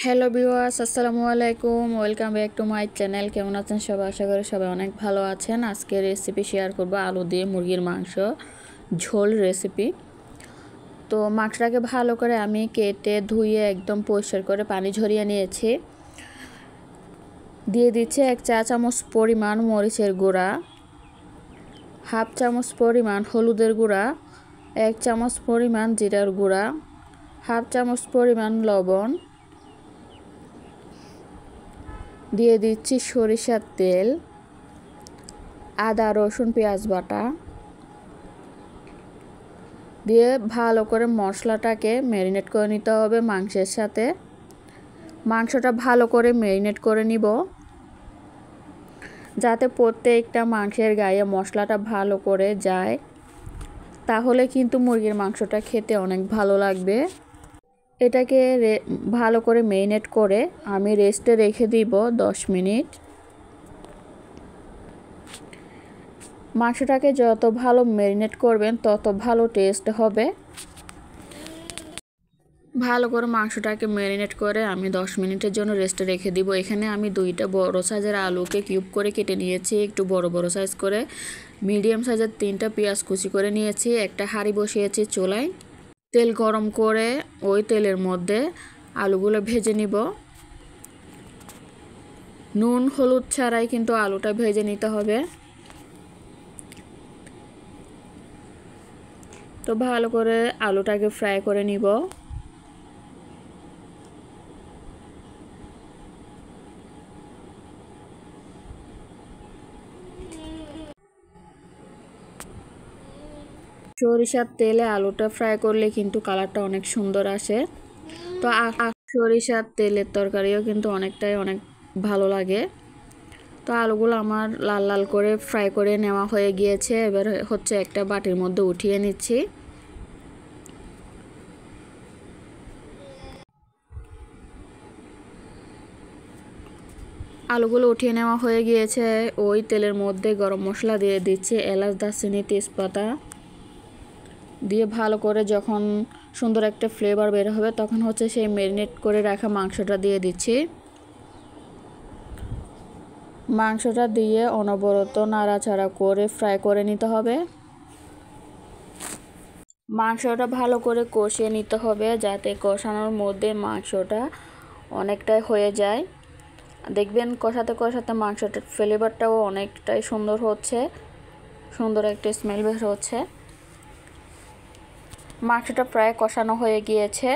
Hello viewers, আসসালামু আলাইকুম। Welcome back to my channel. কেমন আছেন সবাই? আশা করি সবাই অনেক ভালো আছেন। আজকে রেসিপি শেয়ার করব আলু দিয়ে মুরগির মাংস ঝোল রেসিপি। তো মাংসটাকে ভালো করে আমি কেটে ধুয়ে একদম পরিষ্কার করে পানি ঝরিয়ে নিয়েছি। দিয়ে দিচ্ছি 1 চা চামচ পরিমাণ মরিচের গুঁড়া, হাফ চামচ পরিমাণ হলুদের গুঁড়া, 1 চামচ পরিমাণ জিরার গুঁড়া, হাফ চামচ পরিমাণ লবণ, দিয়ে দিচ্ছি সরিষার তেল, আদা রসুন পেঁয়াজ বাটা দিয়ে ভালো করে মশলাটাকে ম্যারিনেট করে নিতে হবে মাংসের সাথে। মাংসটা ভালো করে ম্যারিনেট করে নিব যাতে প্রত্যেকটা মাংসের গায়ে মশলাটা ভালো করে যায়, তাহলে কিন্তু মুরগির মাংসটা খেতে অনেক ভালো লাগবে। এটাকে ভালো করে ম্যারিনেট করে আমি রেস্টে রেখে দিব 10 মিনিট। মাংসটাকে যত ভালো ম্যারিনেট করবেন তত ভালো টেস্ট হবে। ভালো করে মাংসটাকে ম্যারিনেট করে আমি 10 মিনিটের জন্য রেস্টে রেখে দিব। এখানে আমি 2টা বড় সাইজের আলুকে কিউব করে কেটে নিয়েছি, একটু বড় বড় সাইজ করে। মিডিয়াম সাইজের 3টা পেঁয়াজ কুচি করে নিয়েছি। একটা হাঁড়ি বসিয়েছি চুলায়, তেল গরম করে ওই তেলের মধ্যে আলুগুলো ভেজে নিব। নুন হলুদ ছাড়াই কিন্তু আলুটা ভেজে নিতে হবে। তো ভালো করে আলুটাকে ফ্রাই করে নিব। সরিষার তেলে আলুটা ফ্রাই করলে কিন্তু কালারটা অনেক সুন্দর আসে। তো সরিষার তেলের তরকারিও কিন্তু অনেক ভালো লাগে। তো আলুগুলো আমার লাল লাল করে ফ্রাই করে নেওয়া হয়ে গিয়েছে। এবার হচ্ছে একটা বাটির মধ্যে উঠিয়ে নিচ্ছি। আলুগুলো উঠিয়ে নেওয়া হয়ে গিয়েছে। ওই তেলের মধ্যে গরম মশলা দিয়ে দিচ্ছি, এলাচ দারচিনি তেজপাতা দিয়ে ভালো করে যখন সুন্দর একটা ফ্লেভার বের হবে তখন হচ্ছে সেই ম্যারিনেট করে রাখা মাংসটা দিয়ে দিচ্ছি। মাংসটা দিয়ে অনবরত নাড়াচাড়া করে ফ্রাই করে নিতে হবে। মাংসটা ভালো করে কষিয়ে নিতে হবে যাতে কষানোর মধ্যে মাংসটা অনেকটাই হয়ে যায়। দেখবেন কষাতে কষাতে মাংসটার ফ্লেভারটাও অনেকটাই সুন্দর হচ্ছে, সুন্দর একটা স্মেল বের হচ্ছে। মাংসটা প্রায় কষানো হয়ে গিয়েছে।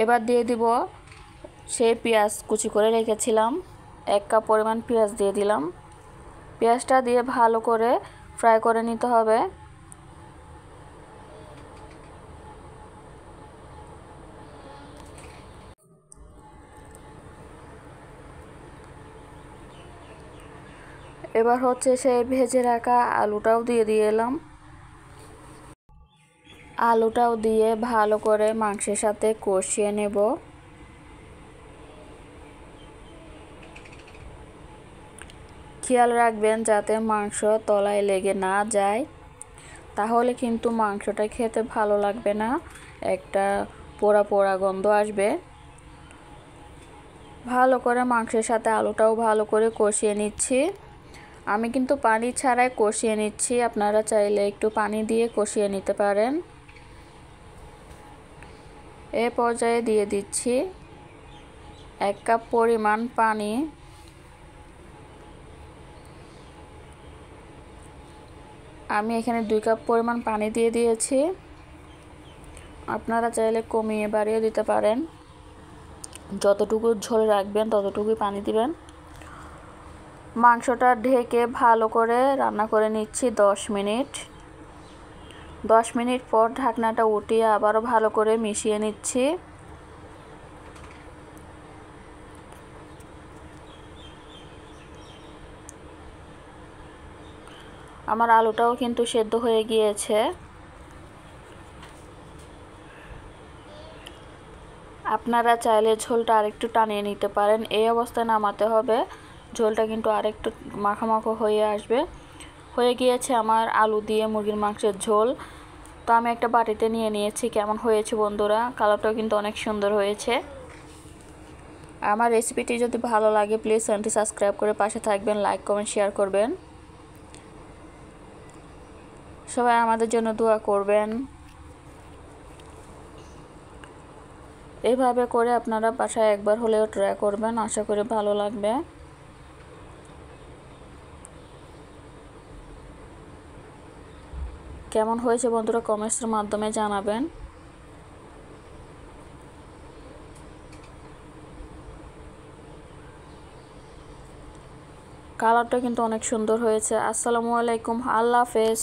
এবার দিয়ে দিব সেই পেঁয়াজ কুচি করে রেখেছিলাম, 1 কাপ পরিমাণ পেঁয়াজ দিয়ে দিলাম। পেঁয়াজটা দিয়ে ভালো করে ফ্রাই করে নিতে হবে। এবার হচ্ছে সেই ভেজে রাখা আলুটাও দিয়ে দিলাম। আলুটাও দিয়ে ভালো করে মাংসের সাথে কষিয়ে নেব। খেয়াল রাখবেন যাতে মাংস তলায় লেগে না যায়, তাহলে কিন্তু মাংসটা খেতে ভালো লাগবে না, একটা পোড়া পোড়া গন্ধ আসবে। ভালো করে মাংসের সাথে আলুটাও ভালো করে কষিয়ে নিচ্ছি। আমি কিন্তু পানি ছাড়াই কষিয়ে নিচ্ছি, আপনারা চাইলে একটু পানি দিয়ে কষিয়ে নিতে পারেন। এ পর্যায়ে দিয়ে দিচ্ছি 1 কাপ পরিমাণ পানি। আমি এখানে 2 কাপ পরিমাণ পানি দিয়ে দিয়েছি, আপনারা চাইলে কমিয়ে বাড়িয়ে দিতে পারেন। যতটুকু ঝোল রাখবেন ততটুকুই পানি দিবেন। মাংসটা ঢেকে ভালো করে রান্না করে নিচ্ছি 10 মিনিট। 10 মিনিট পর ঢাকনাটা উঠিয়ে আবারও ভালো করে মিশিয়ে নিচ্ছি। আমার আলুটাও কিন্তু সেদ্ধ হয়ে গিয়েছে। আপনারা চাইলে ঝোলটা আরেকটু টানিয়ে নিতে পারেন। এই অবস্থায় নামাতে হবে, ঝোলটা কিন্তু আরেকটু মাখামাখো হয়ে আসবে। হয়ে গিয়েছে আমার আলু দিয়ে মুরগির মাংসের ঝোল। তো আমি একটা বাটিতে নিয়ে নিয়েছি। কেমন হয়েছে বন্ধুরা? কালারটাও কিন্তু অনেক সুন্দর হয়েছে। আমার রেসিপিটি যদি ভালো লাগে প্লিজ চ্যানেলটি সাবস্ক্রাইব করে পাশে থাকবেন, লাইক কমেন্ট শেয়ার করবেন। সবাই আমাদের জন্য দোয়া করবেন। এইভাবে করে আপনারা বাসায় একবার হলেও ট্রাই করবেন, আশা করি ভালো লাগবে। কেমন হয়েছে বন্ধুরা কমেন্টসের মাধ্যমে জানাবেন। কালারটা কিন্তু অনেক সুন্দর হয়েছে। আসসালামু আলাইকুম, আল্লাহ হাফেজ।